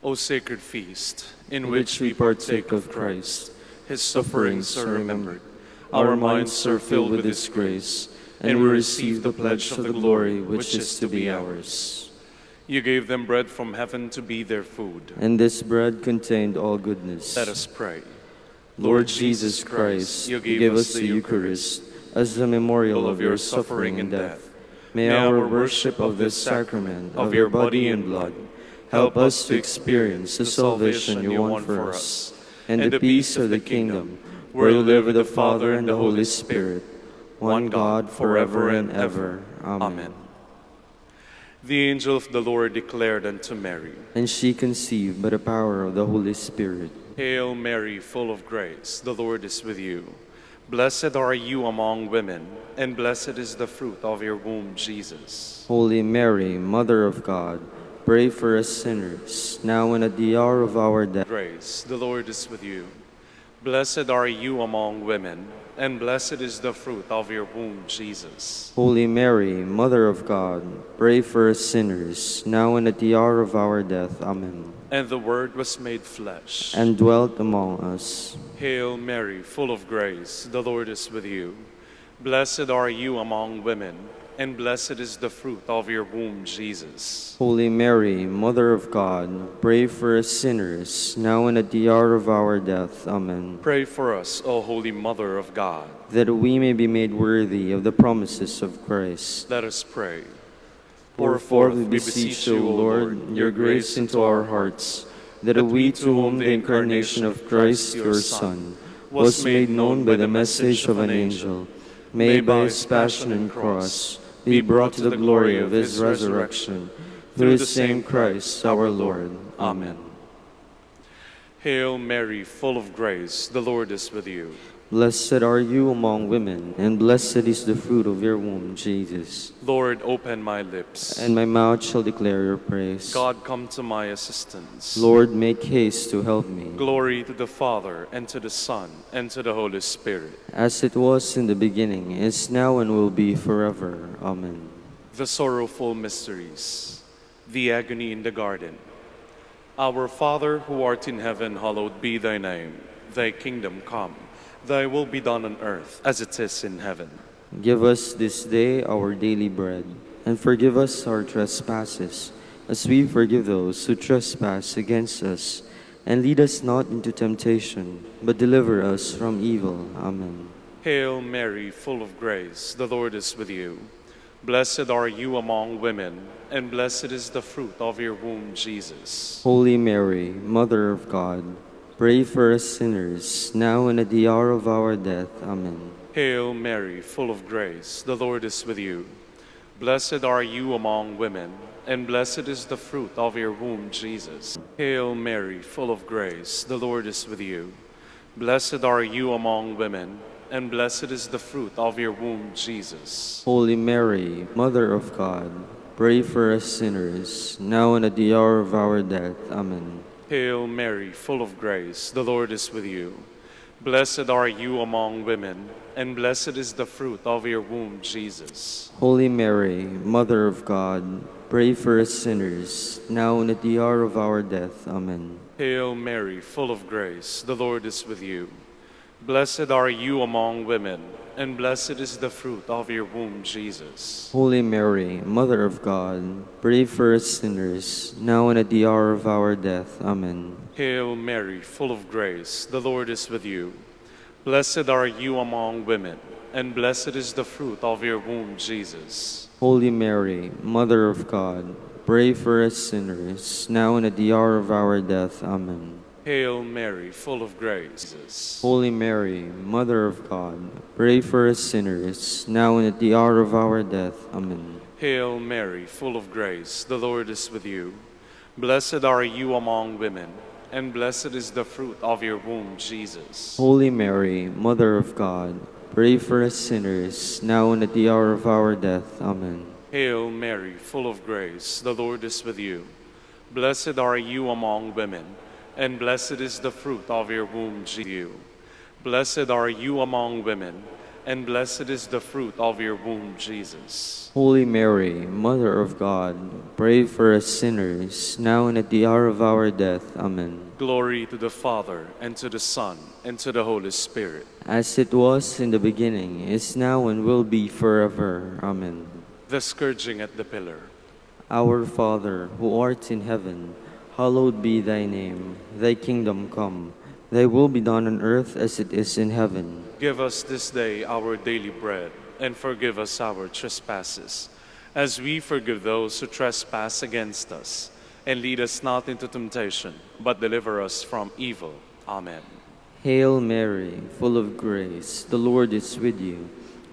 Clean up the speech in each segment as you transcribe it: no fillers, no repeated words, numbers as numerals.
O sacred feast, in which we partake of Christ, his sufferings are remembered. Our minds are filled with his grace, and we receive the pledge of the glory which is to be ours. You gave them bread from heaven to be their food. And this bread contained all goodness. Let us pray. Lord Jesus Christ, you gave us the Eucharist as the memorial of your suffering and death. May our worship of this sacrament of your body and blood help us to experience the salvation you won for us, and the peace of the kingdom, where you live with the Father and the Holy Spirit, one God, forever and ever. Amen. The angel of the Lord declared unto Mary, And she conceived by the power of the Holy Spirit. Hail Mary, full of grace, the Lord is with you. Blessed are you among women, and blessed is the fruit of your womb, Jesus. Holy Mary, Mother of God, pray for us sinners, now and at the hour of our death. Grace, the Lord is with you. Blessed are you among women, and blessed is the fruit of your womb, Jesus. Holy Mary, Mother of God, pray for us sinners, now and at the hour of our death. Amen. And the Word was made flesh, and dwelt among us. Hail Mary, full of grace, the Lord is with you. Blessed are you among women, and blessed is the fruit of your womb, Jesus. Holy Mary, Mother of God, pray for us sinners, now and at the hour of our death. Amen. Pray for us, O Holy Mother of God, that we may be made worthy of the promises of Christ. Let us pray. Pour forth, we beseech you, O Lord, your grace into our hearts, that we, to whom the incarnation of Christ, your Son, was made known by the message of an angel, may by his passion and cross be brought to the glory of his resurrection, through the same Christ our Lord. Amen. Hail Mary, full of grace, the Lord is with you. Blessed are you among women, and blessed is the fruit of your womb, Jesus. Lord, open my lips, and my mouth shall declare your praise. God, come to my assistance. Lord, make haste to help me. Glory to the Father, and to the Son, and to the Holy Spirit. As it was in the beginning, is now, and will be forever. Amen. The sorrowful mysteries. The agony in the garden. Our Father, who art in heaven, hallowed be thy name. Thy kingdom come. Thy will be done on earth as it is in heaven. Give us this day our daily bread, and forgive us our trespasses, as we forgive those who trespass against us. And lead us not into temptation, but deliver us from evil. Amen. Hail Mary, full of grace, the Lord is with you. Blessed are you among women, and blessed is the fruit of your womb, Jesus. Holy Mary, Mother of God, pray for us sinners, now and at the hour of our death. Amen. Hail Mary, full of grace, the Lord is with you. Blessed are you among women, and blessed is the fruit of your womb, Jesus. Hail Mary, full of grace, the Lord is with you. Blessed are you among women, and blessed is the fruit of your womb, Jesus. Holy Mary, Mother of God, pray for us sinners, now and at the hour of our death. Amen. Hail Mary, full of grace, the Lord is with you. Blessed are you among women, and blessed is the fruit of your womb, Jesus. Holy Mary, Mother of God, pray for us sinners, now and at the hour of our death. Amen. Hail Mary, full of grace, the Lord is with you. Blessed are you among women, and blessed is the fruit of your womb, Jesus. Holy Mary, Mother of God, pray for us sinners, now and at the hour of our death. Amen. Hail Mary, full of grace, the Lord is with you. Blessed are you among women, and blessed is the fruit of your womb, Jesus. Holy Mary, Mother of God, pray for us sinners, now and at the hour of our death. Amen. Hail Mary, full of grace. Jesus. Holy Mary, Mother of God, pray for us sinners, now and at the hour of our death. Amen. Hail Mary, full of grace, the Lord is with you. Blessed are you among women, and blessed is the fruit of your womb, Jesus. Holy Mary, Mother of God, pray for us sinners, now and at the hour of our death. Amen. Hail Mary, full of grace, the Lord is with you. Blessed are you among women, and blessed is the fruit of your womb, Jesus. Blessed are you among women, and blessed is the fruit of your womb, Jesus. Holy Mary, Mother of God, pray for us sinners, now and at the hour of our death. Amen. Glory to the Father, and to the Son, and to the Holy Spirit. As it was in the beginning, is now, and will be forever. Amen. The scourging at the pillar. Our Father, who art in heaven, hallowed be thy name. Thy kingdom come. Thy will be done on earth as it is in heaven. Give us this day our daily bread, and forgive us our trespasses, as we forgive those who trespass against us. And lead us not into temptation, but deliver us from evil. Amen. Hail Mary, full of grace, the Lord is with you.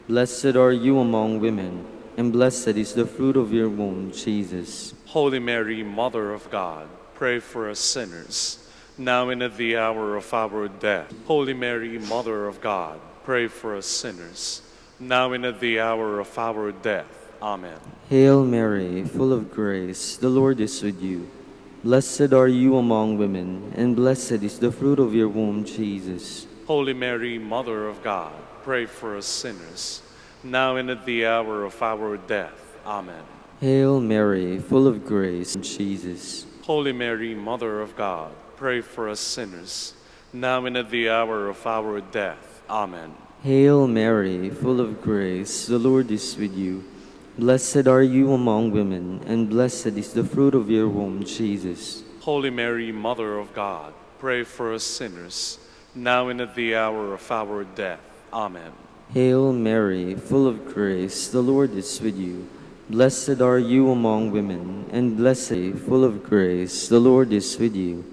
Blessed are you among women, and blessed is the fruit of your womb, Jesus. Holy Mary, Mother of God, pray for us sinners, now and at the hour of our death. Holy Mary, Mother of God, pray for us sinners, now and at the hour of our death. Amen. Hail Mary, full of grace, the Lord is with you. Blessed are you among women, and blessed is the fruit of your womb, Jesus. Holy Mary, Mother of God, pray for us sinners, now and at the hour of our death. Amen. Hail Mary, full of grace, Jesus. Holy Mary, Mother of God, pray for us sinners, now and at the hour of our death. Amen. Hail Mary, full of grace, the Lord is with you. Blessed are you among women, and blessed is the fruit of your womb, Jesus. Holy Mary, Mother of God, pray for us sinners, now and at the hour of our death. Amen. Hail Mary, full of grace, the Lord is with you. Blessed are you among women, and blessed, full of grace, the Lord is with you.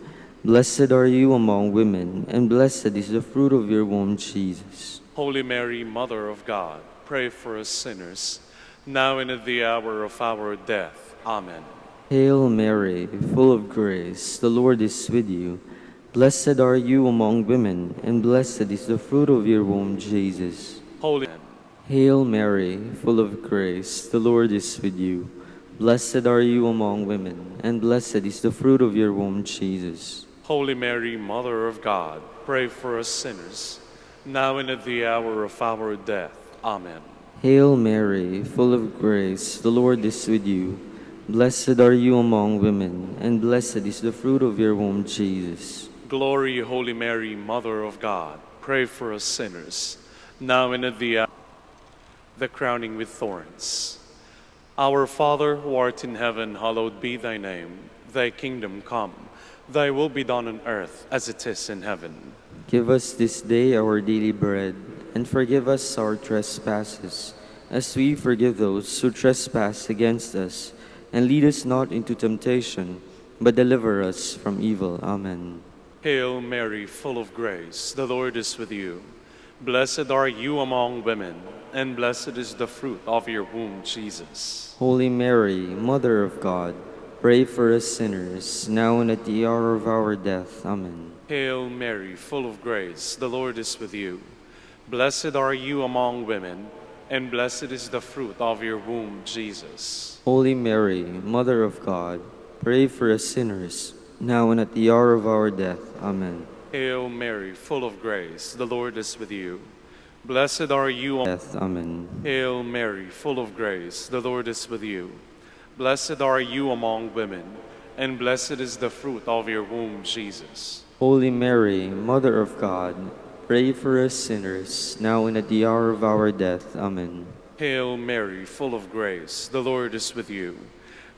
Blessed are you among women, and blessed is the fruit of your womb, Jesus. Holy Mary, Mother of God, pray for us sinners, now and at the hour of our death. Amen. Hail Mary, full of grace, the Lord is with you. Blessed are you among women, and blessed is the fruit of your womb, Jesus. Holy Hail Mary, full of grace, the Lord is with you. Blessed are you among women, and blessed is the fruit of your womb, Jesus. Holy Mary, Mother of God, pray for us sinners, now and at the hour of our death. Amen. Hail Mary, full of grace, the Lord is with you. Blessed are you among women, and blessed is the fruit of your womb, Jesus. Glory, Holy Mary, Mother of God, pray for us sinners, now and at the hour. The crowning with thorns. Our Father, who art in heaven, hallowed be thy name. Thy kingdom come. Thy will be done on earth as it is in heaven. Give us this day our daily bread, and forgive us our trespasses, as we forgive those who trespass against us. And lead us not into temptation, but deliver us from evil. Amen. Hail Mary, full of grace, the Lord is with you. Blessed are you among women, and blessed is the fruit of your womb, Jesus. Holy Mary, Mother of God, pray for us sinners, now and at the hour of our death. Amen. Hail Mary, full of grace, the Lord is with you. Blessed are you among women, and blessed is the fruit of your womb, Jesus. Holy Mary, Mother of God, pray for us sinners, now and at the hour of our death. Amen. Hail Mary, full of grace, the Lord is with you. Blessed are you among Death. Amen. Hail Mary, full of grace, the Lord is with you. Blessed are you among women, and blessed is the fruit of your womb, Jesus. Holy Mary, Mother of God, pray for us sinners, now and at the hour of our death. Amen. Hail Mary, full of grace, the Lord is with you.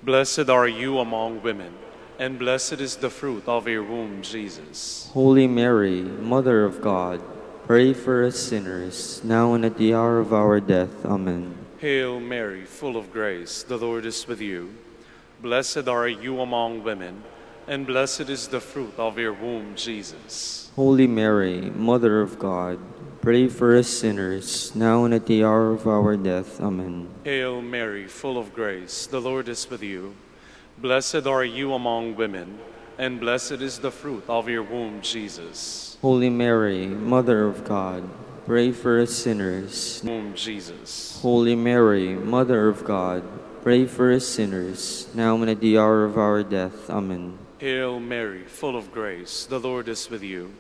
Blessed are you among women, and blessed is the fruit of your womb, Jesus. Holy Mary, Mother of God, pray for us sinners, now and at the hour of our death. Amen. Hail Mary, full of grace, the Lord is with you. Blessed are you among women, and blessed is the fruit of your womb, Jesus. Holy Mary, Mother of God, pray for us sinners, now and at the hour of our death. Amen. Hail Mary, full of grace, the Lord is with you. Blessed are you among women, and blessed is the fruit of your womb, Jesus. Holy Mary, Mother of God, pray for us sinners. Womb, Jesus. Holy Mary, Mother of God, pray for us sinners, now and at the hour of our death. Amen. Hail Mary, full of grace, the Lord is with you.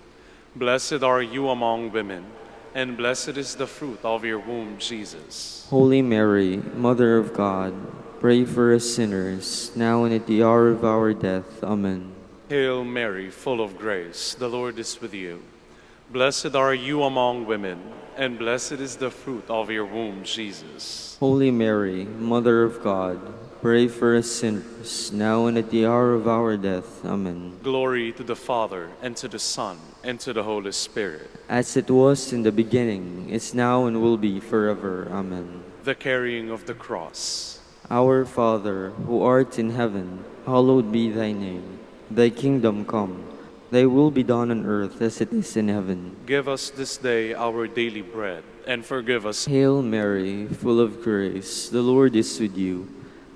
Blessed are you among women, and blessed is the fruit of your womb, Jesus. Holy Mary, Mother of God, pray for us sinners, now and at the hour of our death. Amen. Hail Mary, full of grace, the Lord is with you. Blessed are you among women, and blessed is the fruit of your womb, Jesus. Holy Mary, Mother of God, pray for us sinners, now and at the hour of our death. Amen. Glory to the Father, and to the Son, and to the Holy Spirit. As it was in the beginning, is now, and will be forever. Amen. The carrying of the cross. Our Father, who art in heaven, hallowed be thy name. Thy kingdom come, thy will be done on earth as it is in heaven. Give us this day our daily bread, and forgive us. Hail Mary, full of grace, the Lord is with you.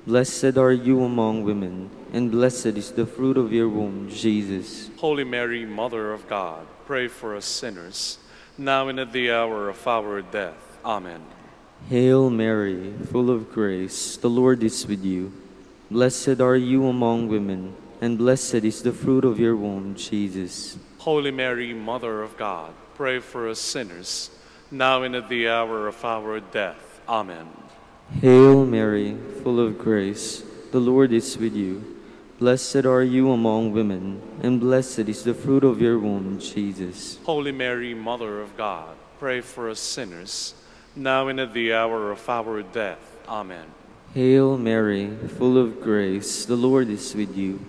Blessed are you among women, and blessed is the fruit of your womb, Jesus. Holy Mary, Mother of God, pray for us sinners, now and at the hour of our death. Amen. Hail Mary, full of grace, the Lord is with you. Blessed are you among women, and blessed is the fruit of your womb, Jesus. Holy Mary, Mother of God, pray for us sinners, now and at the hour of our death. Amen. Hail Mary, full of grace, the Lord is with you. Blessed are you among women, and blessed is the fruit of your womb, Jesus. Holy Mary, Mother of God, pray for us sinners, now and at the hour of our death. Amen. Hail Mary, full of grace, the Lord is with you.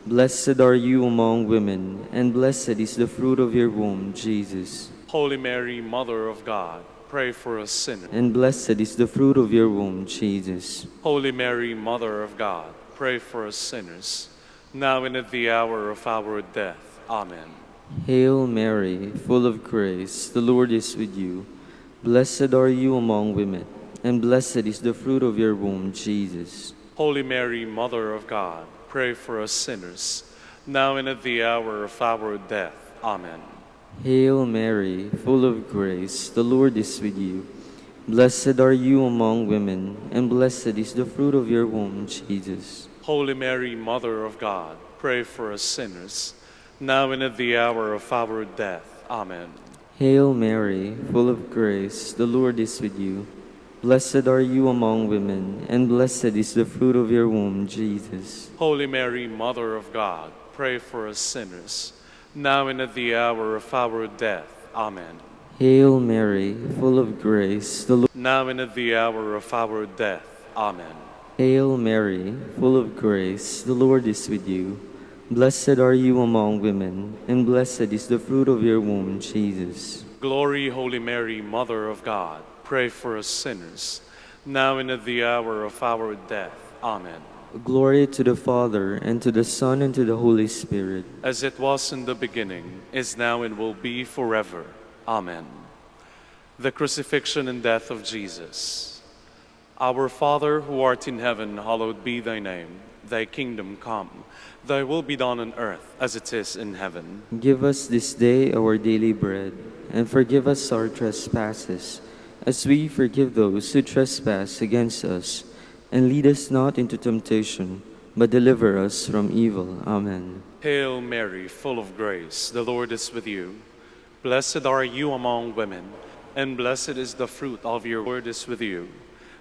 Blessed are you among women, and blessed is the fruit of your womb, Jesus. Holy Mary, Mother of God, pray for us sinners. And blessed is the fruit of your womb, Jesus. Holy Mary, Mother of God, pray for us sinners, now and at the hour of our death. Amen. Hail Mary, full of grace, the Lord is with you. Blessed are you among women, and blessed is the fruit of your womb, Jesus. Holy Mary, Mother of God, pray for us sinners, now and at the hour of our death. Amen. Hail Mary, full of grace, the Lord is with you. Blessed are you among women, and blessed is the fruit of your womb, Jesus. Holy Mary, Mother of God, pray for us sinners, now and at the hour of our death. Amen. Hail Mary, full of grace, the Lord is with you. Blessed are you among women, and blessed is the fruit of your womb, Jesus. Holy Mary, Mother of God, pray for us sinners, now and at the hour of our death. Amen. Hail Mary, full of grace, the Lord. Now and at the hour of our death. Amen. Hail Mary, full of grace, the Lord is with you. Blessed are you among women, and blessed is the fruit of your womb, Jesus. Glory, Holy Mary, Mother of God, pray for us sinners, now and at the hour of our death. Amen. Glory to the Father, and to the Son, and to the Holy Spirit. As it was in the beginning, is now, and will be forever. Amen. The crucifixion and death of Jesus. Our Father, who art in heaven, hallowed be thy name. Thy kingdom come. Thy will be done on earth as it is in heaven. Give us this day our daily bread, and forgive us our trespasses, as we forgive those who trespass against us. And lead us not into temptation, but deliver us from evil. Amen. Hail Mary, full of grace, the Lord is with you. Blessed are you among women, and blessed is the fruit of your womb. Lord is with you.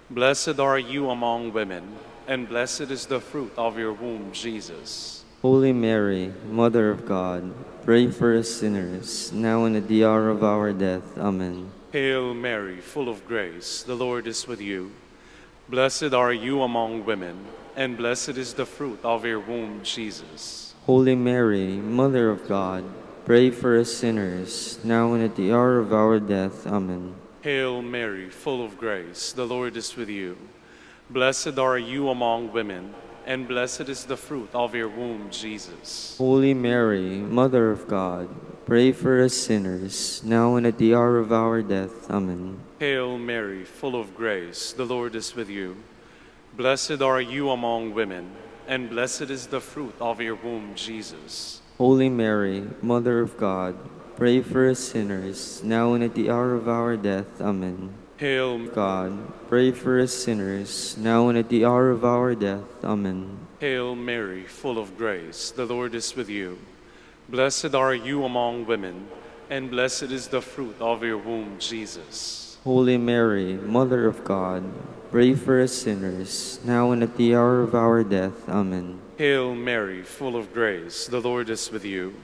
Blessed are you among women, and blessed is the fruit of your womb, Jesus. Holy Mary, Mother of God, pray for us sinners, now and at the hour of our death. Amen. Hail Mary, full of grace, the Lord is with you. Blessed are you among women, and blessed is the fruit of your womb, Jesus. Holy Mary, Mother of God, pray for us sinners, now and at the hour of our death. Amen. Hail Mary, full of grace, the Lord is with you. Blessed are you among women, and blessed is the fruit of your womb, Jesus. Holy Mary, Mother of God, pray for us sinners, now and at the hour of our death. Amen. Hail Mary, full of grace, the Lord is with you. Blessed are you among women, and blessed is the fruit of your womb, Jesus. Holy Mary, Mother of God, pray for us sinners, now and at the hour of our death. Amen. Hail God, pray for us sinners, now and at the hour of our death. Amen. Hail Mary, full of grace, the Lord is with you. Blessed are you among women, and blessed is the fruit of your womb, Jesus. Holy Mary, Mother of God, pray for us sinners, now and at the hour of our death. Amen. Hail Mary, full of grace, the Lord is with you.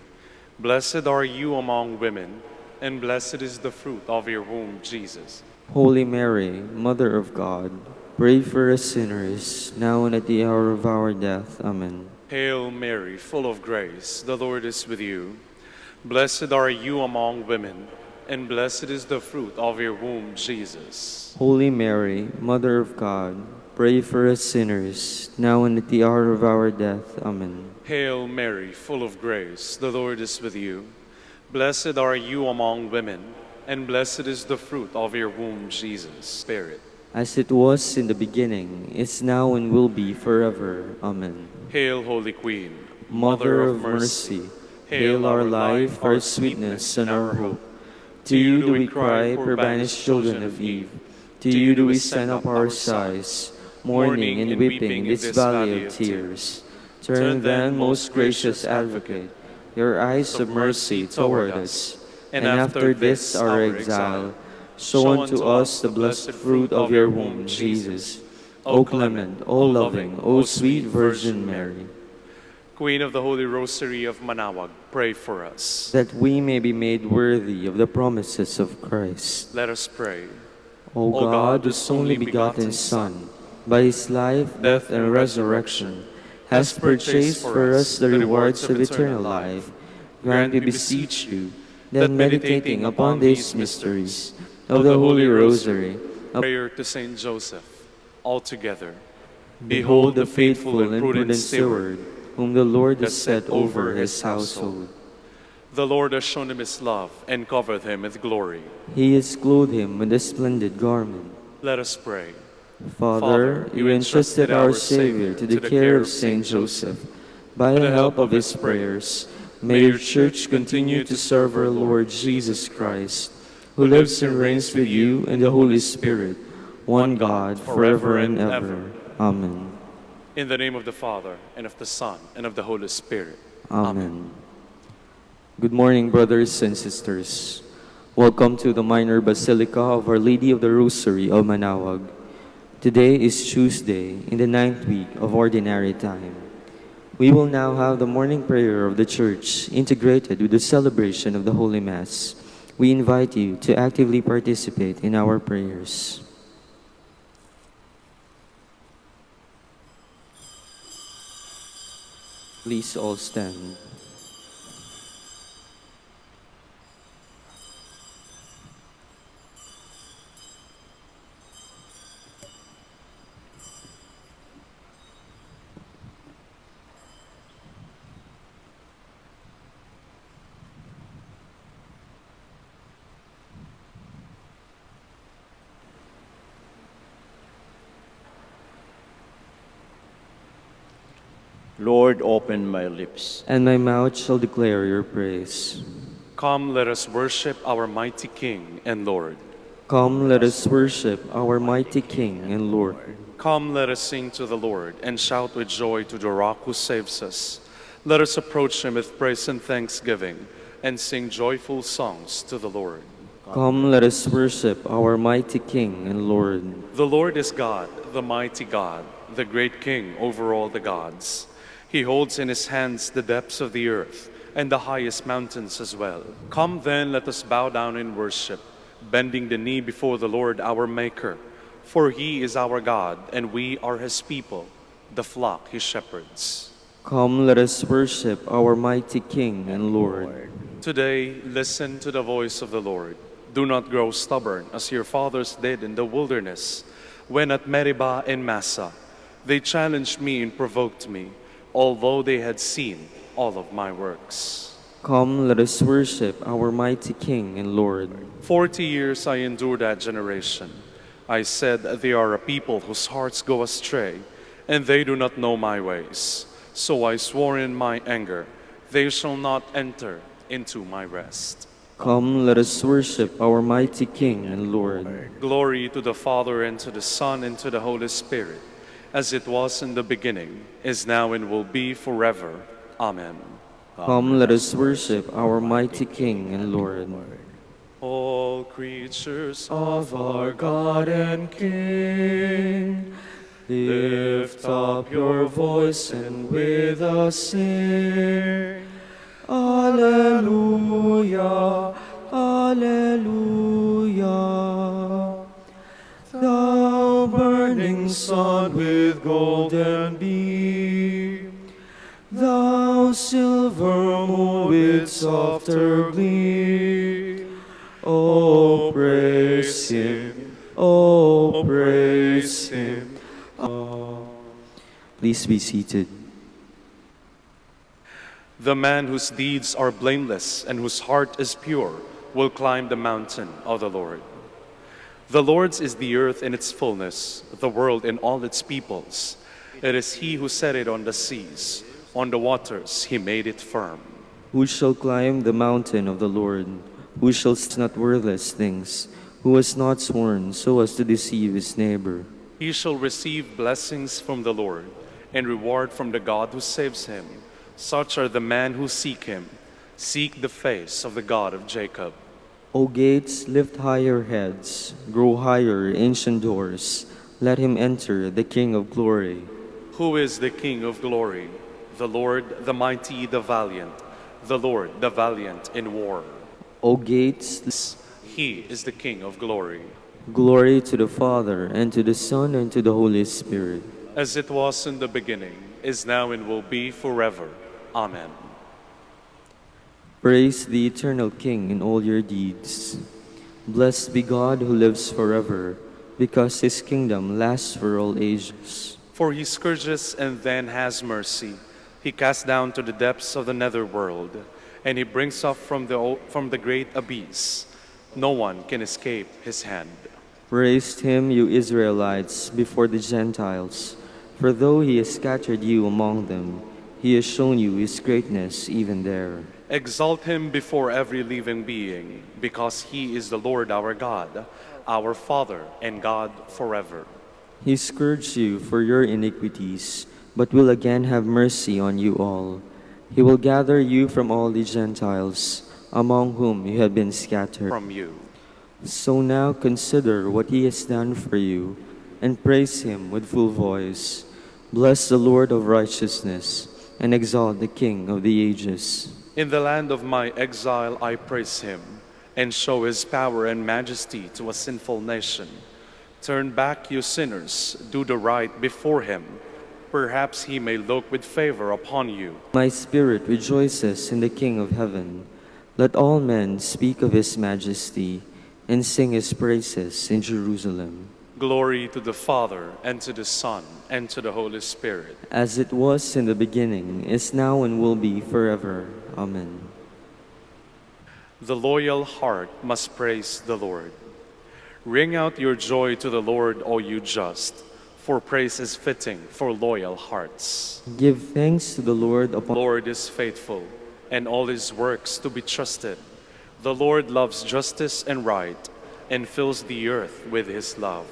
Blessed are you among women, and blessed is the fruit of your womb, Jesus. Holy Mary, Mother of God, pray for us sinners, now and at the hour of our death. Amen. Hail Mary, full of grace, the Lord is with you. Blessed are you among women, and blessed is the fruit of your womb, Jesus. Holy Mary, Mother of God, pray for us sinners, now and at the hour of our death. Amen. Hail Mary, full of grace, the Lord is with you. Blessed are you among women, and blessed is the fruit of your womb, Jesus. Spirit. As it was in the beginning, is now, and will be forever. Amen. Hail, Holy Queen, Mother of mercy, hail our life, our sweetness, and our hope. To you do we cry, poor banished children of Eve. To you do we send up our sighs, mourning and weeping this valley of tears. Turn then, most gracious Advocate, your eyes of mercy toward us, and after this our exile, show unto us the blessed fruit of your womb, Jesus. O clement, O loving, O sweet Virgin Mary, Queen of the Holy Rosary of Manaoag, pray for us. that we may be made worthy of the promises of Christ. Let us pray. O God, whose only begotten Son, by his life, death, and resurrection, has purchased for us the rewards of eternal life, grant, we beseech you, that meditating upon these mysteries of the Holy Rosary, Prayer to Saint Joseph, all together. behold the faithful and prudent steward, whom the Lord has set over his household. The Lord has shown him his love and covered him with glory. He has clothed him with a splendid garment. Let us pray. Father, you entrusted our Savior to the care of Saint Joseph. By the help of his prayers, may your Church continue to serve our Lord Jesus Christ, who lives and reigns with you and the Holy Spirit, one God, forever and ever. Amen. In the name of the Father, and of the Son, and of the Holy Spirit. Amen. Good morning, brothers and sisters. Welcome to the Minor Basilica of Our Lady of the Rosary of Manaoag. Today is Tuesday in the 9th week of Ordinary Time. We will now have the morning prayer of the Church integrated with the celebration of the Holy Mass. We invite you to actively participate in our prayers. Please all stand. Lord, open my lips. And my mouth shall declare your praise. Come, let us worship our mighty King and Lord. Come, let us worship our mighty King and Lord. Come, let us sing to the Lord and shout with joy to the rock who saves us. Let us approach him with praise and thanksgiving and sing joyful songs to the Lord. Come, let us worship our mighty King and Lord. The Lord is God, the mighty God, the great King over all the gods. He holds in his hands the depths of the earth and the highest mountains as well. Come then, let us bow down in worship, bending the knee before the Lord our Maker. For he is our God, and we are his people, the flock he shepherds. Come, let us worship our mighty King and Lord. Today, listen to the voice of the Lord. Do not grow stubborn as your fathers did in the wilderness, when at Meribah and Massa they challenged me and provoked me, although they had seen all of my works. Come, let us worship our mighty King and Lord. 40 years I endured that generation. I said, they are a people whose hearts go astray, and they do not know my ways. So I swore in my anger, they shall not enter into my rest. Come, let us worship our mighty King and Lord. Glory to the Father, and to the Son, and to the Holy Spirit, as it was in the beginning, is now, and will be forever. Amen. Come, let us worship our mighty King and Lord. All creatures of our God and King, lift up your voice and with us sing. Alleluia, Alleluia. Thou burning sun with golden beam, thou silver moon with softer gleam. Oh, praise Him, oh, praise Him. Please be seated. The man whose deeds are blameless and whose heart is pure will climb the mountain of the Lord. The Lord's is the earth in its fullness, the world and all its peoples. It is He who set it on the seas, on the waters He made it firm. Who shall climb the mountain of the Lord? Who shall not worthless things? Who has not sworn so as to deceive his neighbor? He shall receive blessings from the Lord and reward from the God who saves him. Such are the men who seek Him. Seek the face of the God of Jacob. O gates, lift higher heads, grow higher, ancient doors. Let him enter, the King of glory. Who is the King of glory? The Lord, the mighty, the valiant. The Lord, the valiant in war. O gates, He is the King of glory. glory to the Father, and to the Son, and to the Holy Spirit. As it was in the beginning, is now, and will be forever. Amen. Praise the eternal King in all your deeds. Blessed be God who lives forever, because His kingdom lasts for all ages. For He scourges and then has mercy. He casts down to the depths of the netherworld, and He brings up from the great abyss. No one can escape His hand. Praise Him, you Israelites, before the Gentiles. For though He has scattered you among them, He has shown you His greatness even there. Exalt Him before every living being, because He is the Lord our God, our Father and God forever. He scourged you for your iniquities, but will again have mercy on you all. He will gather you from all the Gentiles, among whom you have been scattered. From you. So now consider what He has done for you, and praise Him with full voice. Bless the Lord of righteousness, and exalt the King of the ages. In the land of my exile I praise Him, and show His power and majesty to a sinful nation. Turn back, you sinners, do the right before Him. Perhaps He may look with favor upon you. My spirit rejoices in the King of heaven. Let all men speak of His majesty, and sing His praises in Jerusalem. Glory to the Father, and to the Son, and to the Holy Spirit. As it was in the beginning, is now, and will be forever. Amen. The loyal heart must praise the Lord. Ring out your joy to the Lord, O you just, for praise is fitting for loyal hearts. Give thanks to the Lord The Lord is faithful, and all His works to be trusted. The Lord loves justice and right, and fills the earth with His love.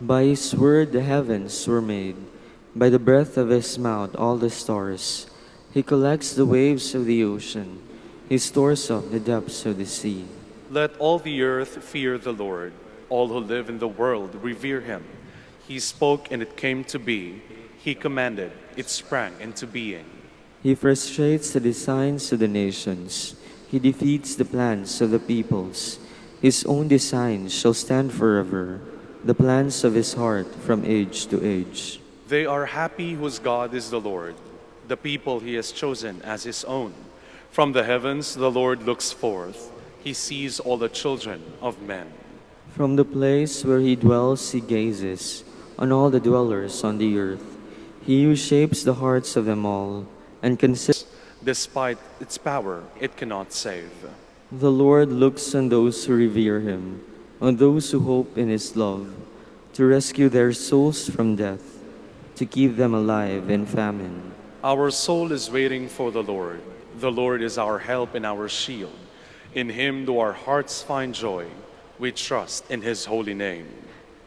By His word the heavens were made, by the breath of His mouth all the stars. He collects the waves of the ocean, He stores up the depths of the sea. Let all the earth fear the Lord. All who live in the world revere Him. He spoke and it came to be. He commanded, it sprang into being. He frustrates the designs of the nations. He defeats the plans of the peoples. His own designs shall stand forever, the plans of His heart from age to age. They are happy whose God is the Lord, the people He has chosen as His own. From the heavens the Lord looks forth. He sees all the children of men. From the place where He dwells He gazes on all the dwellers on the earth. He who shapes the hearts of them all, and considers. Despite its power, it cannot save. The Lord looks on those who revere Him, on those who hope in His love, to rescue their souls from death, to keep them alive in famine. Our soul is waiting for the Lord. The Lord is our help and our shield. In Him do our hearts find joy. We trust in His holy name.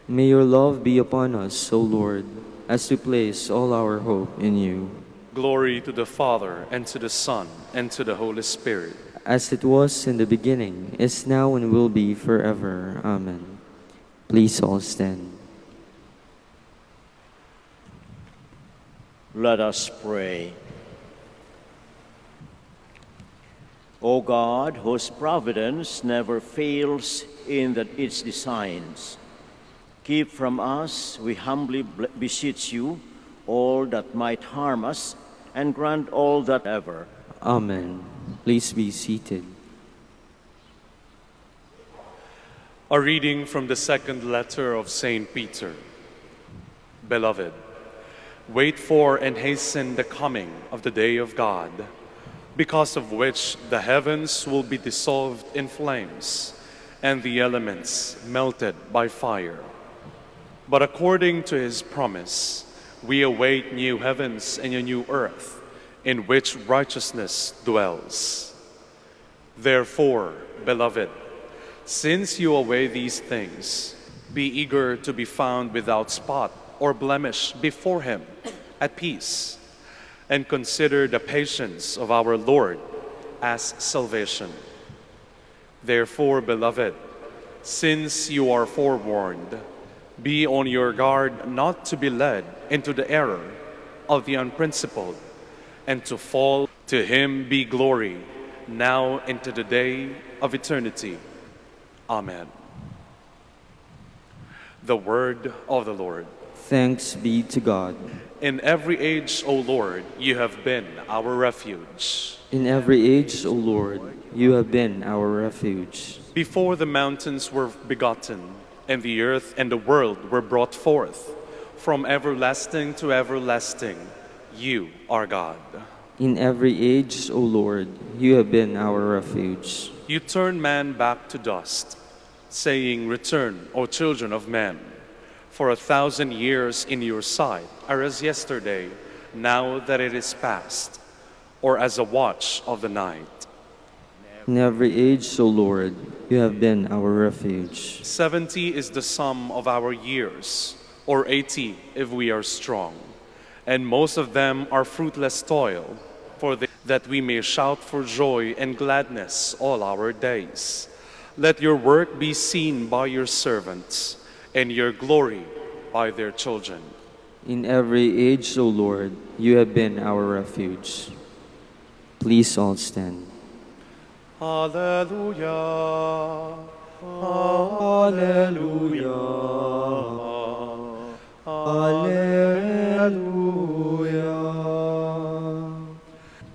May your love be upon us, O Lord, as we place all our hope in you. Glory to the Father, and to the Son, and to the Holy Spirit. As it was in the beginning, is now, and will be forever. Amen. Please all stand. Let us pray. O God, whose providence never fails in its designs, keep from us, we humbly beseech you, all that might harm us, and grant all that ever. Amen. Please be seated. A reading from the second letter of St. Peter. Beloved, wait for and hasten the coming of the day of God, because of which the heavens will be dissolved in flames, and the elements melted by fire. But according to his promise, we await new heavens and a new earth, in which righteousness dwells. Therefore, beloved, since you await these things, be eager to be found without spot or blemish before him, at peace, and consider the patience of our Lord as salvation. Therefore, beloved, since you are forewarned, be on your guard not to be led into the error of the unprincipled, and to fall. To him be glory, now and to the day of eternity. Amen. The word of the Lord. Thanks be to God. In every age, O Lord, you have been our refuge. In every age, O Lord, you have been our refuge. Before the mountains were begotten, and the earth and the world were brought forth, from everlasting to everlasting, you are God. In every age, O Lord, you have been our refuge. You turn man back to dust, saying, Return, O children of men. For 1,000 years in your sight are as yesterday, now that it is past, or as a watch of the night. In every age, O Lord, you have been our refuge. 70 is the sum of our years, or 80 if we are strong. And most of them are fruitless toil, that we may shout for joy and gladness all our days. Let your work be seen by your servants, and your glory by their children. In every age, O Lord, you have been our refuge. Please all stand. Hallelujah. Hallelujah. Hallelujah.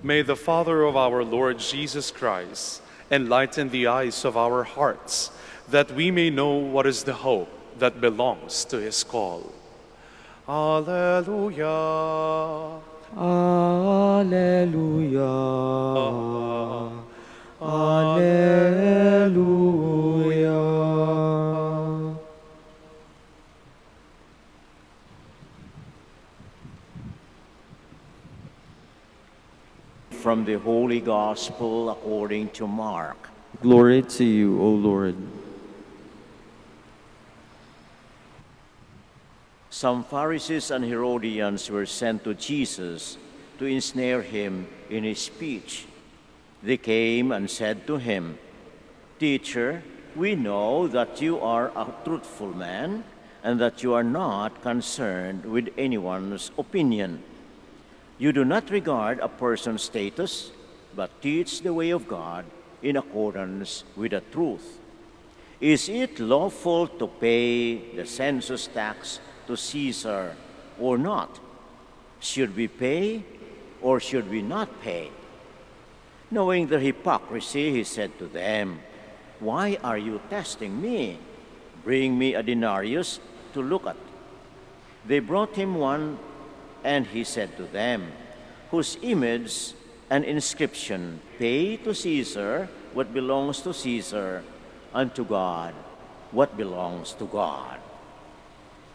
May the Father of our Lord Jesus Christ enlighten the eyes of our hearts, that we may know what is the hope that belongs to his call. Alleluia. Alleluia. Alleluia. From the Holy Gospel according to Mark. Glory to you, O Lord. Some Pharisees and Herodians were sent to Jesus to ensnare him in his speech. They came and said to him, Teacher, we know that you are a truthful man and that you are not concerned with anyone's opinion. You do not regard a person's status, but teach the way of God in accordance with the truth. Is it lawful to pay the census tax to Caesar or not? Should we pay or should we not pay? Knowing their hypocrisy, he said to them, Why are you testing me? Bring me a denarius to look at. They brought him one, and he said to them, Whose image and inscription, Pay to Caesar what belongs to Caesar, and to God what belongs to God.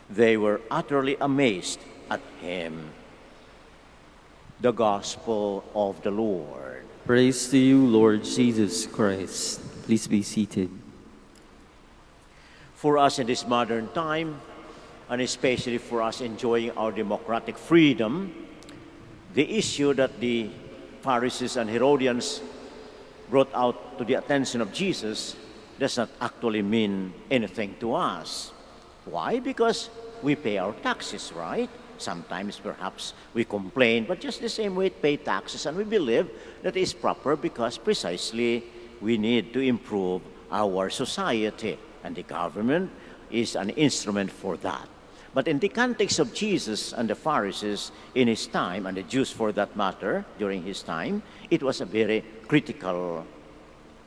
They were utterly amazed at him. The Gospel of the Lord. Praise to you, Lord Jesus Christ. Please be seated. For us in this modern time, and especially for us enjoying our democratic freedom, the issue that the Pharisees and Herodians brought out to the attention of Jesus does not actually mean anything to us. Why? Because we pay our taxes, right? Sometimes perhaps we complain, but just the same way we pay taxes, and we believe that is proper because precisely we need to improve our society, and the government is an instrument for that. But in the context of Jesus and the Pharisees in his time, and the Jews for that matter during his time, it was a very critical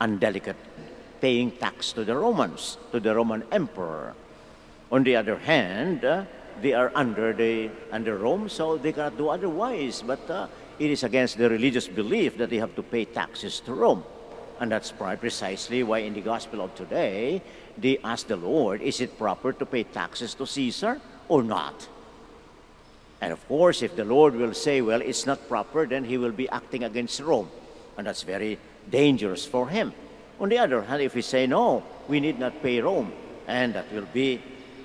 and delicate paying tax to the Romans, to the Roman emperor. On the other hand, they are under Rome, so they cannot do otherwise. But it is against their religious belief that they have to pay taxes to Rome. And that's precisely why in the gospel of today, they ask the Lord, is it proper to pay taxes to Caesar or not? And of course, if the Lord will say, well, it's not proper, then he will be acting against Rome. And that's very dangerous for him. On the other hand, if we say, no, we need not pay Rome, and that will be,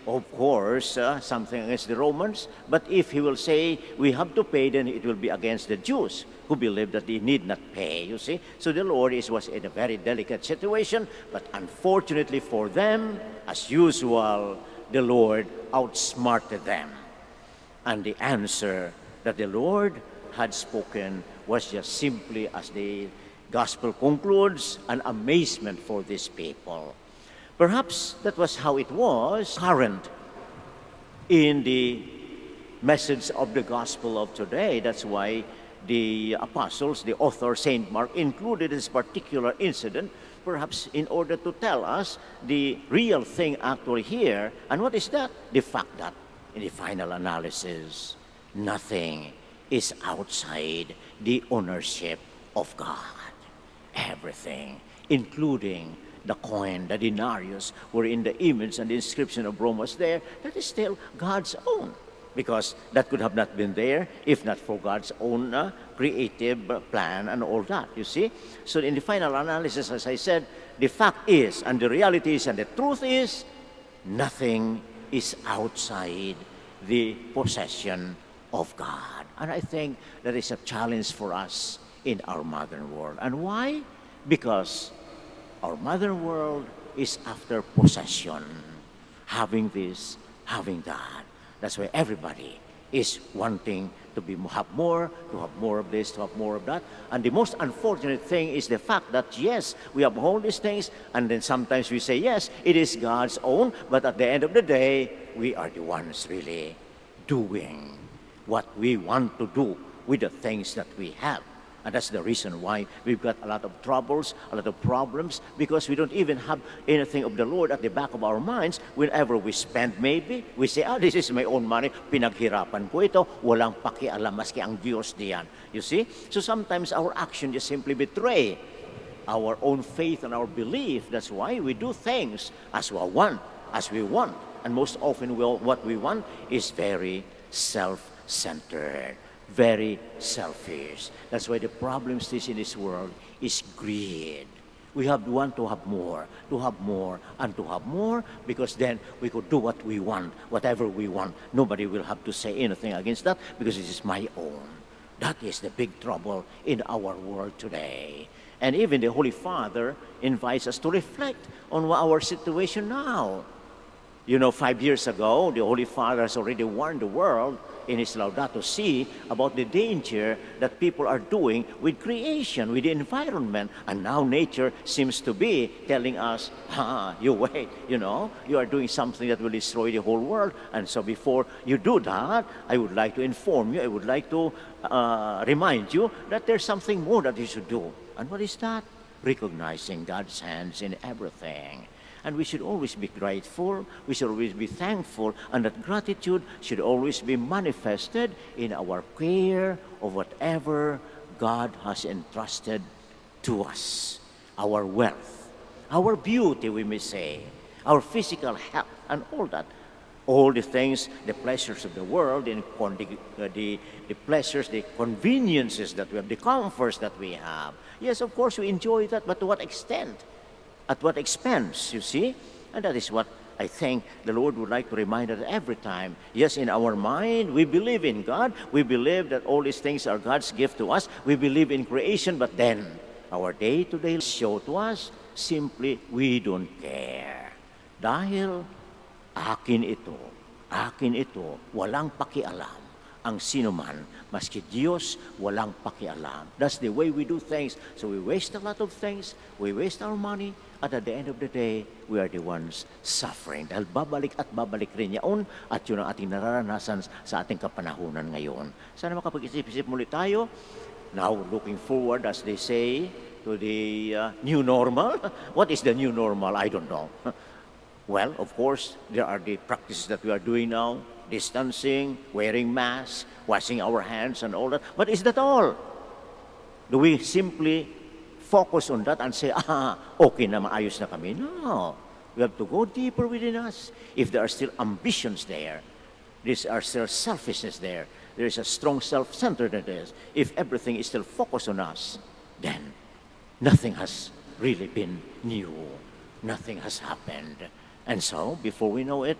of course, something against the Romans. But if he will say we have to pay, then it will be against the Jews who believe that they need not pay, you see. So the Lord was in a very delicate situation, but unfortunately for them, as usual, the Lord outsmarted them. And the answer that the Lord had spoken was just simply, as the gospel concludes, an amazement for these people. Perhaps that was how it was current in the message of the gospel of today. That's why the apostles, the author, St. Mark, included this particular incident, perhaps in order to tell us the real thing actually here. And what is that? The fact that in the final analysis, nothing is outside the ownership of God. Everything, including the coin, the denarius, wherein the image and the inscription of Rome was there, that is still God's own. Because that could have not been there if not for God's own creative plan and all that, you see. So in the final analysis, as I said, the fact is, and the reality is, and the truth is, nothing is outside the possession of God. And I think that is a challenge for us in our modern world. And why? Because our modern world is after possession, having this, having that. That's why everybody is wanting to have more of this, to have more of that. And the most unfortunate thing is the fact that, yes, we have all these things, and then sometimes we say, yes, it is God's own, but at the end of the day, we are the ones really doing what we want to do with the things that we have. And that's the reason why we've got a lot of troubles, a lot of problems, because we don't even have anything of the Lord at the back of our minds. Whenever we spend, maybe, we say, this is my own money, pinaghirapan ko ito, walang pakialam maski ang Diyos diyan. You see? So sometimes our action just simply betray our own faith and our belief. That's why we do things as we want. And most often what we want is very self-centered. Very selfish. That's why the problem still in this world is greed. We want to have more, and to have more, because then we could do what we want, whatever we want. Nobody will have to say anything against that, because it is my own. That is the big trouble in our world today. And even the Holy Father invites us to reflect on our situation now. 5 years ago, the Holy Father has already warned the world in his Laudato Si about the danger that people are doing with creation, with the environment. And now nature seems to be telling us, you wait, you are doing something that will destroy the whole world. And so before you do that, I would like to inform you, I would like to remind you that there's something more that you should do. And what is that? Recognizing God's hands in everything. And we should always be grateful, we should always be thankful, and that gratitude should always be manifested in our care of whatever God has entrusted to us. Our wealth, our beauty, we may say, our physical health, and all that. All the things, the pleasures of the world, the pleasures, the conveniences that we have, the comforts that we have. Yes, of course, we enjoy that, but to what extent? At what expense, you see? And that is what I think the Lord would like to remind us every time. Yes, in our mind, we believe in God. We believe that all these things are God's gift to us. We believe in creation, but then our day-to-day show to us, simply, we don't care. Dahil akin ito, walang pakialam. Ang sino man, maski Diyos, walang pakialam. That's the way we do things. So we waste a lot of things, we waste our money, at the end of the day, we are the ones suffering. Dahil babalik at babalik rin yaon, at yun ang ating nararanasan sa ating kapanahunan ngayon. Sana makapag-isip-isip muli tayo. Now, looking forward, as they say, to the new normal. What is the new normal? I don't know. Well, of course, there are the practices that we are doing now. Distancing, wearing masks, washing our hands and all that. But is that all? Do we simply focus on that and say, okay na, maayos na kami? No. We have to go deeper within us. If there are still ambitions there, there are still selfishness there, there is a strong self-centeredness. If everything is still focused on us, then nothing has really been new. Nothing has happened. And so, before we know it,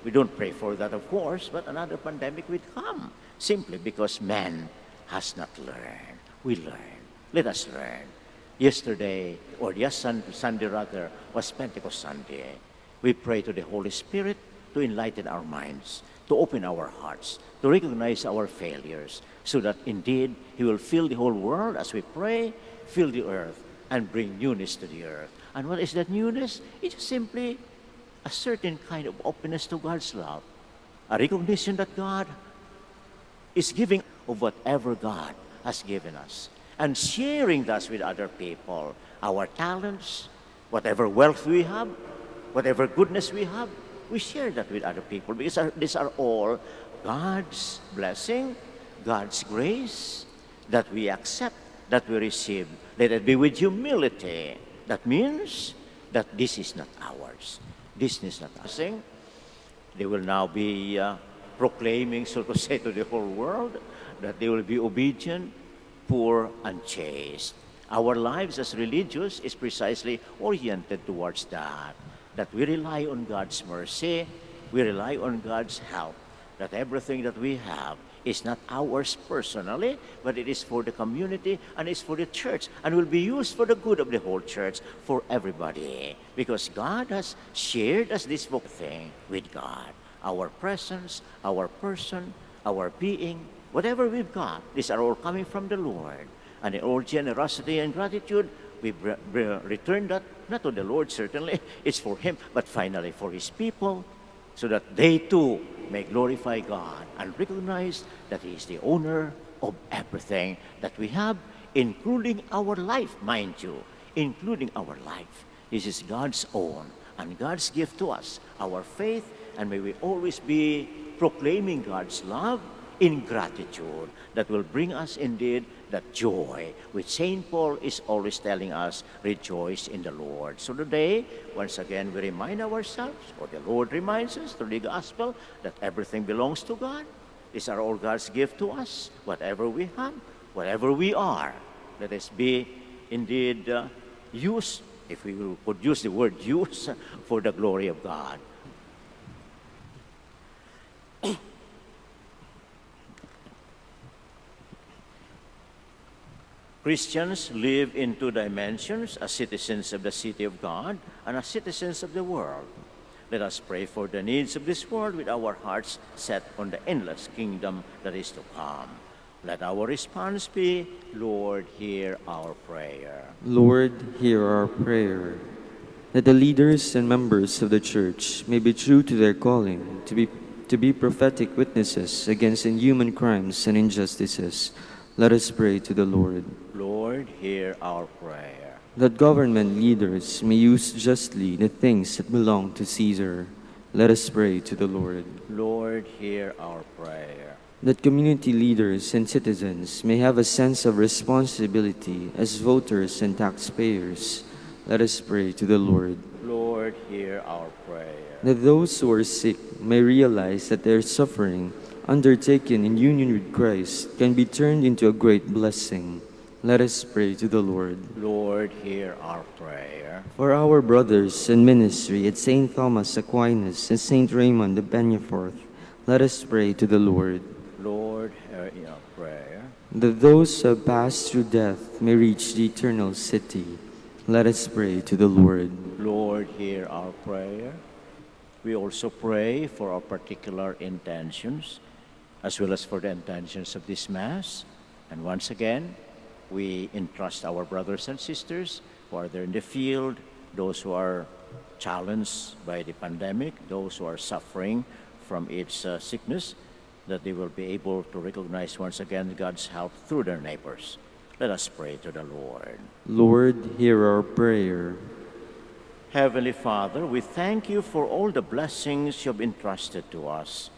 we don't pray for that, of course, but another pandemic will come, simply because man has not learned. We learn. Let us learn. Yesterday, or Sunday rather, was Pentecost Sunday. We pray to the Holy Spirit to enlighten our minds, to open our hearts, to recognize our failures, so that indeed He will fill the whole world as we pray, fill the earth, and bring newness to the earth. And what is that newness? It's simply a certain kind of openness to God's love, a recognition that God is giving of whatever God has given us, and sharing that with other people, our talents, whatever wealth we have, whatever goodness we have, we share that with other people, because these are all God's blessing, God's grace that we accept, that we receive. Let it be with humility. That means that this is not ours. This is not us. They will now be proclaiming, so to say, to the whole world that they will be obedient, poor, and chaste. Our lives as religious is precisely oriented towards that we rely on God's mercy, we rely on God's help, that everything that we have is not ours personally, but it is for the community and it's for the church and will be used for the good of the whole church, for everybody. Because God has shared us this thing with God. Our presence, our person, our being, whatever we've got, these are all coming from the Lord. And in all generosity and gratitude, we return that, not to the Lord certainly, it's for Him, but finally for His people, so that they too may glorify God and recognize that He is the owner of everything that we have, including our life, mind you, including our life. This is God's own and God's gift to us, our faith, and may we always be proclaiming God's love in gratitude that will bring us indeed that joy which St. Paul is always telling us, rejoice in the Lord. So today, once again, we remind ourselves, or the Lord reminds us through the gospel, that everything belongs to God. These are all God's gift to us, whatever we have, whatever we are. Let us be indeed used, if we could use the word use, for the glory of God. Christians live in two dimensions, as citizens of the city of God and as citizens of the world. Let us pray for the needs of this world with our hearts set on the endless kingdom that is to come. Let our response be, Lord, hear our prayer. Lord, hear our prayer. That the leaders and members of the Church may be true to their calling, to be prophetic witnesses against inhuman crimes and injustices. Let us pray to the Lord. Lord, hear our prayer. That government leaders may use justly the things that belong to Caesar. Let us pray to the Lord. Lord, hear our prayer. That community leaders and citizens may have a sense of responsibility as voters and taxpayers. Let us pray to the Lord. Lord, hear our prayer. That those who are sick may realize that their suffering, undertaken in union with Christ, can be turned into a great blessing. Let us pray to the Lord. Lord, hear our prayer. For our brothers in ministry at St. Thomas Aquinas and St. Raymond of Peñaforth, let us pray to the Lord. Lord, hear our prayer. That those who have passed through death may reach the eternal city, let us pray to the Lord. Lord, hear our prayer. We also pray for our particular intentions, as well as for the intentions of this Mass. And once again, we entrust our brothers and sisters who are there in the field, those who are challenged by the pandemic, those who are suffering from its sickness, that they will be able to recognize once again God's help through their neighbors. Let us pray to the Lord. Lord, hear our prayer. Heavenly Father, we thank you for all the blessings you have entrusted to us.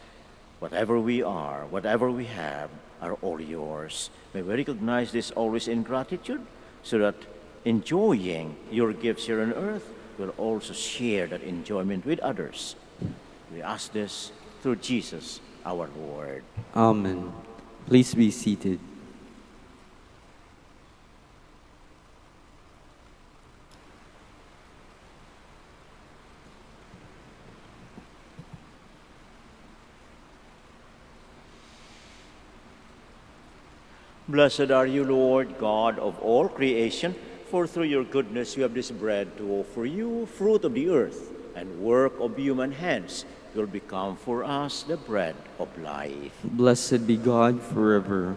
Whatever we are, whatever we have, are all yours. May we recognize this always in gratitude, so that enjoying your gifts here on earth, we'll also share that enjoyment with others. We ask this through Jesus, our Lord. Amen. Please be seated. Blessed are you, Lord, God of all creation, for through your goodness you have this bread to offer you, fruit of the earth, and work of human hands, will become for us the bread of life. Blessed be God forever.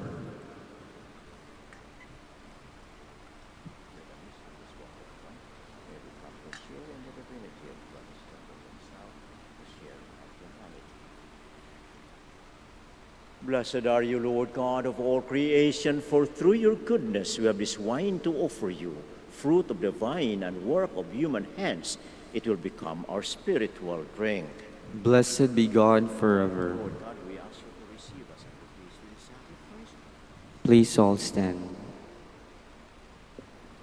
Blessed are you, Lord God of all creation, for through your goodness we have this wine to offer you, fruit of the vine and work of human hands. It will become our spiritual drink. Blessed be God forever. Lord God, we ask you to receive us and to please with the sacrifice. Please all stand.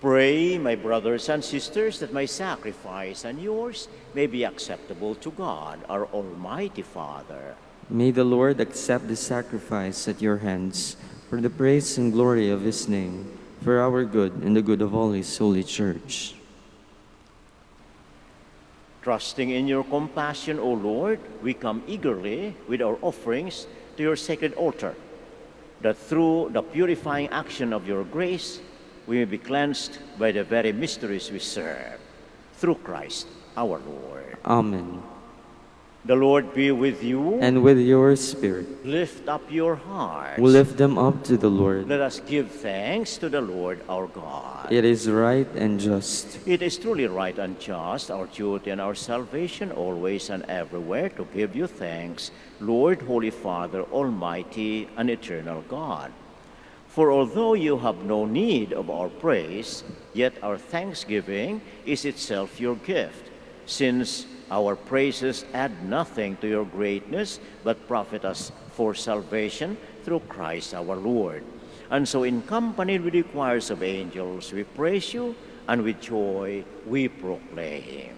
Pray, my brothers and sisters, that my sacrifice and yours may be acceptable to God, our Almighty Father. May the Lord accept the sacrifice at your hands for the praise and glory of his name, for our good and the good of all his holy church. Trusting in your compassion, O Lord, we come eagerly with our offerings to your sacred altar, that through the purifying action of your grace, we may be cleansed by the very mysteries we serve. Through Christ our Lord. Amen. The Lord be with you. And with your spirit. Lift up your hearts. We lift them up to the Lord. Let us give thanks to the Lord our God. It is right and just. It is truly right and just, our duty and our salvation, always and everywhere, to give you thanks, Lord, Holy Father, Almighty and eternal God. For although you have no need of our praise, yet our thanksgiving is itself your gift, since our praises add nothing to your greatness, but profit us for salvation through Christ our Lord. And so, in company with the choirs of angels, we praise you, and with joy we proclaim.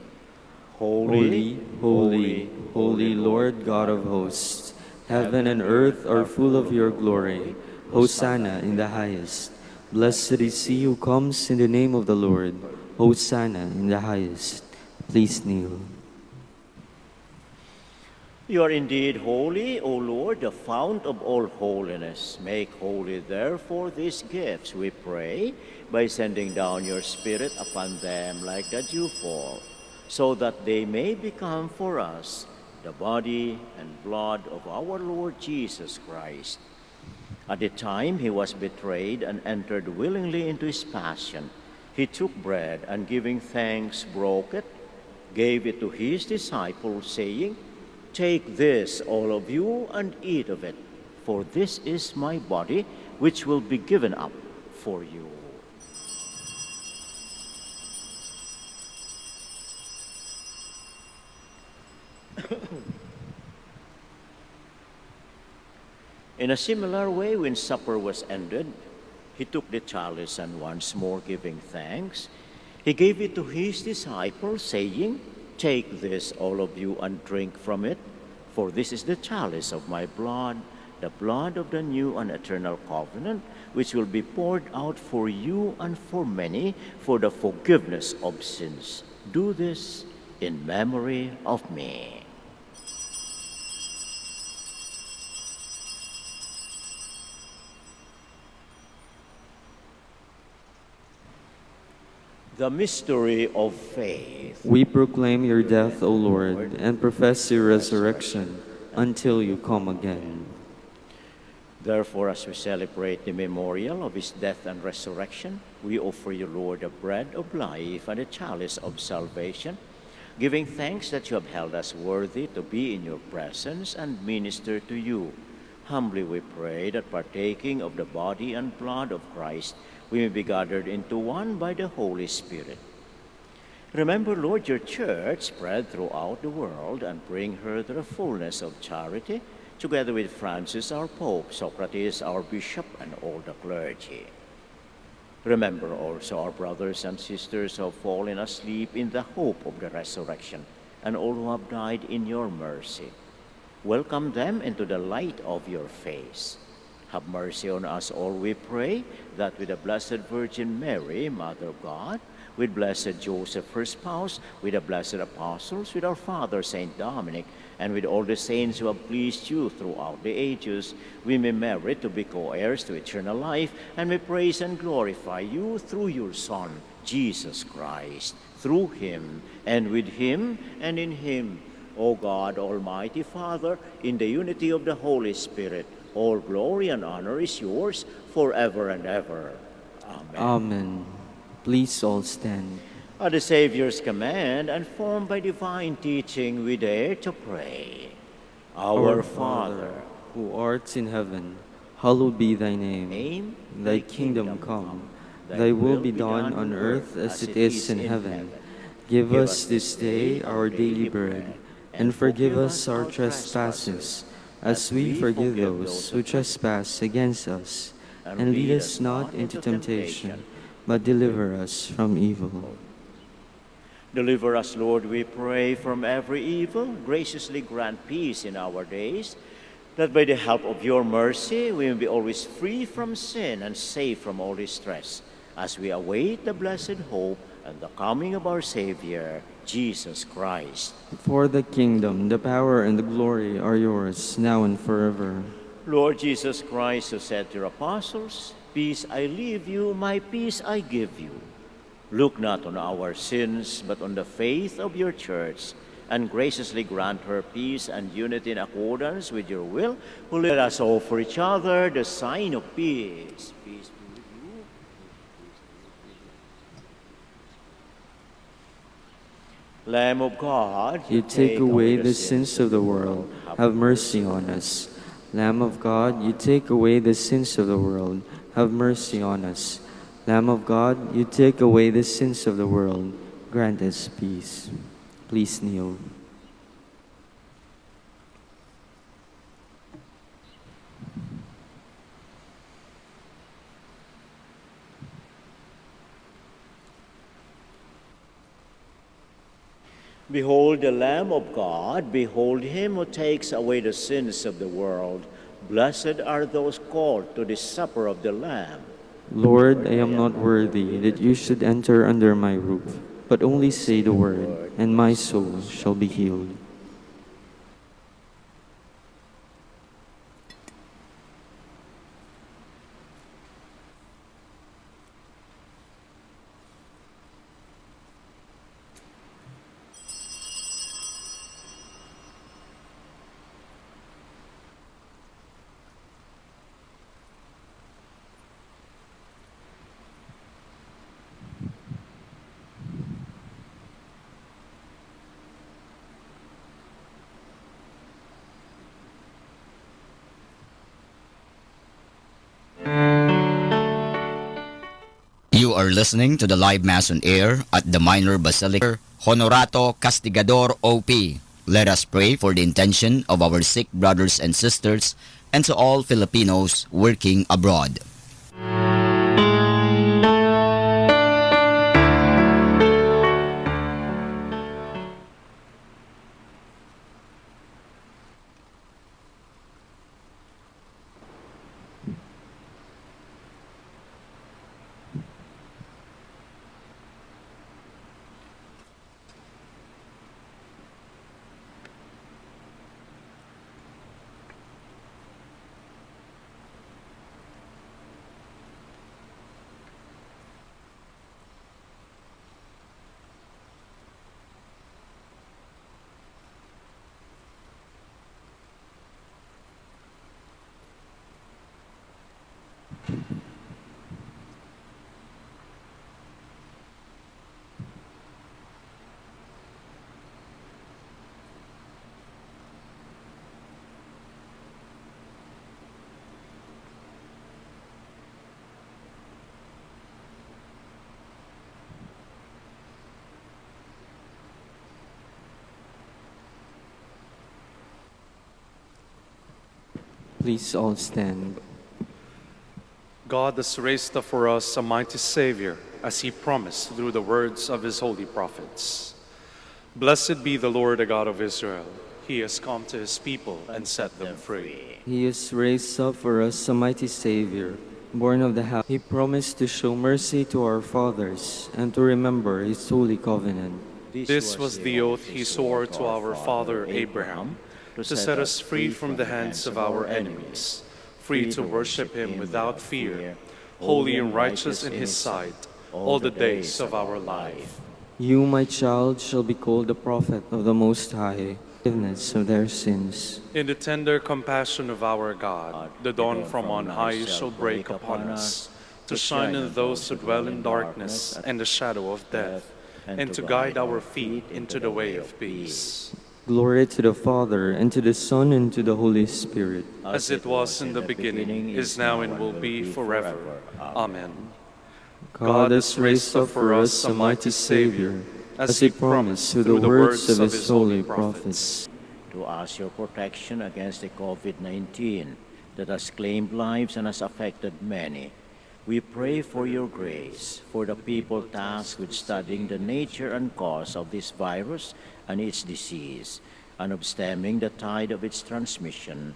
Holy, holy, holy Lord God of hosts, heaven and earth are full of your glory. Hosanna in the highest. Blessed is he who comes in the name of the Lord. Hosanna in the highest. Please kneel. You are indeed holy, O Lord, the fount of all holiness. Make holy, therefore, these gifts, we pray, by sending down your Spirit upon them like the dewfall, so that they may become for us the body and blood of our Lord Jesus Christ. At the time he was betrayed and entered willingly into his passion, he took bread and, giving thanks, broke it, gave it to his disciples, saying, "Take this, all of you, and eat of it, for this is my body, which will be given up for you." In a similar way, when supper was ended, he took the chalice and, once more giving thanks, he gave it to his disciples, saying, "Take this, all of you, and drink from it, for this is the chalice of my blood, the blood of the new and eternal covenant, which will be poured out for you and for many for the forgiveness of sins. Do this in memory of me. The mystery of faith. We proclaim your death, O Lord, and profess your resurrection until you come again. Therefore, as we celebrate the memorial of his death and resurrection, we offer you, Lord, the bread of life and the chalice of salvation, giving thanks that you have held us worthy to be in your presence and minister to you. Humbly we pray that partaking of the body and blood of Christ, we may be gathered into one by the Holy Spirit. Remember, Lord, your church spread throughout the world and bring her to the fullness of charity, together with Francis, our Pope, Socrates, our Bishop, and all the clergy. Remember also our brothers and sisters who have fallen asleep in the hope of the resurrection, and all who have died in your mercy. Welcome them into the light of your face. Have mercy on us all, we pray, that with the Blessed Virgin Mary, Mother of God, with Blessed Joseph, her spouse, with the blessed apostles, with our Father, Saint Dominic, and with all the saints who have pleased you throughout the ages, we may merit to be co-heirs to eternal life, and may praise and glorify you through your Son, Jesus Christ. Through him, and with him, and in him, O God, Almighty Father, in the unity of the Holy Spirit, all glory and honor is yours forever and ever. Amen. Amen. Please all stand. At the Savior's command and formed by divine teaching, we dare to pray. Our Father, who art in heaven, hallowed be thy name. name Thy kingdom come. Thy will be done on earth as it is in heaven. Give us this day our daily bread, and forgive us our trespasses, as we forgive those who trespass against us. And lead us not into temptation, but deliver us from evil. Deliver us, Lord, we pray, from every evil. Graciously grant peace in our days, that by the help of your mercy we may be always free from sin and safe from all distress, as we await the blessed hope and the coming of our Savior, Jesus Christ. For the kingdom, the power, and the glory are yours, now and forever. Lord Jesus Christ, who said to your apostles, "Peace I leave you, my peace I give you," look not on our sins, but on the faith of your church, and graciously grant her peace and unity in accordance with your will, who let us offer each other the sign of peace. Peace be with you. Lamb of God, You take away the sins of the world, have mercy on us. Lamb of God, you take away the sins of the world, have mercy on us. Lamb of God, you take away the sins of the world, grant us peace. Please kneel. Behold the Lamb of God, behold him who takes away the sins of the world. Blessed are those called to the supper of the Lamb. Lord, I am not worthy that you should enter under my roof, but only say the word, and my soul shall be healed. You are listening to the live Mass on air at the Minor Basilica, Honorato Castigador OP. Let us pray for the intention of our sick brothers and sisters and to all Filipinos working abroad. Please all stand. God has raised up for us a mighty Savior, as he promised through the words of his holy prophets. Blessed be the Lord, the God of Israel. He has come to his people and set them free. He has raised up for us a mighty Savior, born of the house. He promised to show mercy to our fathers and to remember his holy covenant. This was the oath he swore to our father Abraham, to set us free from the hands of our enemies, free to worship him without fear, holy and righteous in his sight, all the days of our life. You, my child, shall be called the prophet of the Most High, forgiveness of their sins. In the tender compassion of our God, the dawn from on high shall break upon us, to shine on those who dwell in darkness and the shadow of death, and to guide our feet into the way of peace. Glory to the Father, and to the Son, and to the Holy Spirit. As it was in the beginning, is now, and will be forever. Amen. God has raised up for us a mighty Savior, as he promised through the words of his holy prophets. To ask your protection against the COVID-19 that has claimed lives and has affected many, we pray for your grace for the people tasked with studying the nature and cause of this virus and its disease, and of stemming the tide of its transmission.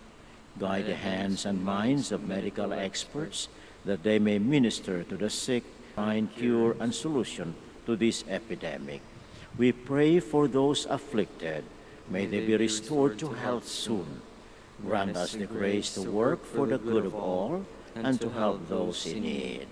Guide the hands and minds of medical experts that they may minister to the sick, find cure and solution to this epidemic. We pray for those afflicted. May they be restored to health soon. Grant us the grace to work for the good of all and to help those in need.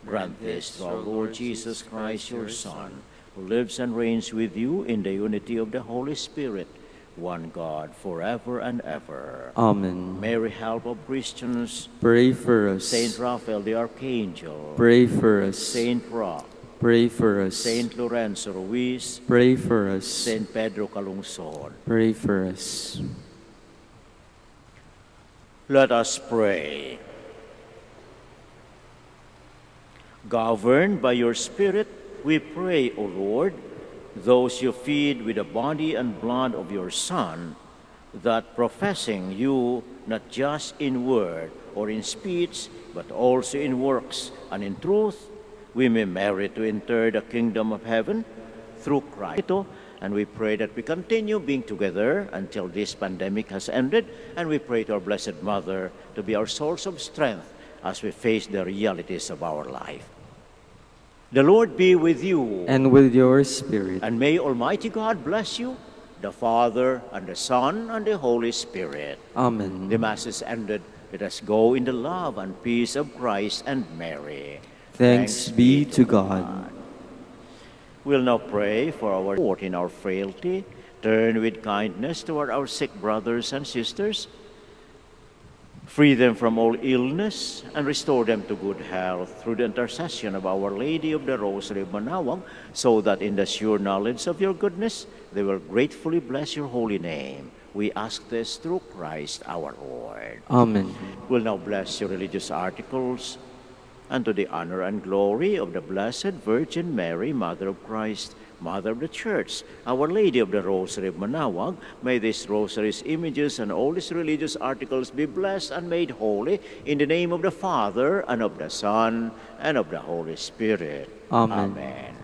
Grant this to our Lord Jesus Christ, your Son, who lives and reigns with you in the unity of the Holy Spirit, one God, forever and ever. Amen. Mary, help of Christians, Pray for us. Saint Raphael the Archangel, Pray for us. Saint Roch, Pray for us. Saint Lorenzo Ruiz, Pray for us. Saint Pedro Calungsod. Pray for us. Let us pray. Governed by your Spirit, we pray, O Lord, those you feed with the body and blood of your Son, that professing you not just in word or in speech, but also in works and in truth, we may merit to enter the kingdom of heaven through Christ. And we pray that we continue being together until this pandemic has ended, and we pray to our Blessed Mother to be our source of strength as we face the realities of our life. The Lord be with you. And with your spirit. And may Almighty God bless you, the Father, and the Son, and the Holy Spirit. Amen. The Mass is ended. Let us go in the love and peace of Christ and Mary. Thanks be to God. We'll now pray for our support in our frailty. Turn with kindness toward our sick brothers and sisters. Free them from all illness and restore them to good health through the intercession of Our Lady of the Rosary of Manaoag, so that in the sure knowledge of your goodness, they will gratefully bless your holy name. We ask this through Christ our Lord. Amen. We'll now bless your religious articles, and to the honor and glory of the Blessed Virgin Mary, Mother of Christ, Mother of the Church, Our Lady of the Rosary of Manaoag, may these rosaries, images, and all these religious articles be blessed and made holy in the name of the Father, and of the Son, and of the Holy Spirit. Amen. Amen.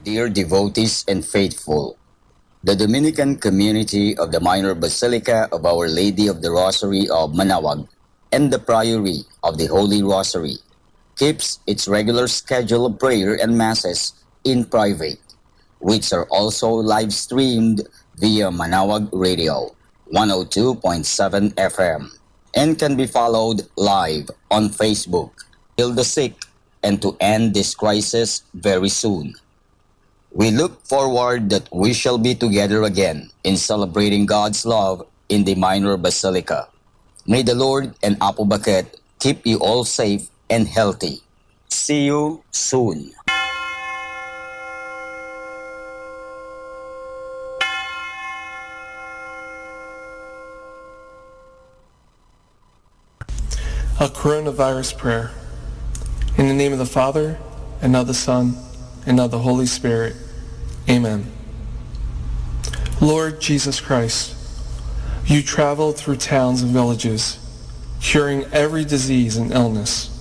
Dear devotees and faithful, the Dominican community of the Minor Basilica of Our Lady of the Rosary of Manaoag and the Priory of the Holy Rosary keeps its regular schedule of prayer and masses in private, which are also live streamed via Manaoag Radio 102.7 FM and can be followed live on Facebook. Heal the sick and to end this crisis very soon. We look forward that we shall be together again in celebrating God's love in the Minor Basilica. May the Lord and Apo Baket keep you all safe and healthy. See you soon. A coronavirus prayer. In the name of the Father, and of the Son, and of the Holy Spirit. Amen. Lord Jesus Christ, you traveled through towns and villages, curing every disease and illness.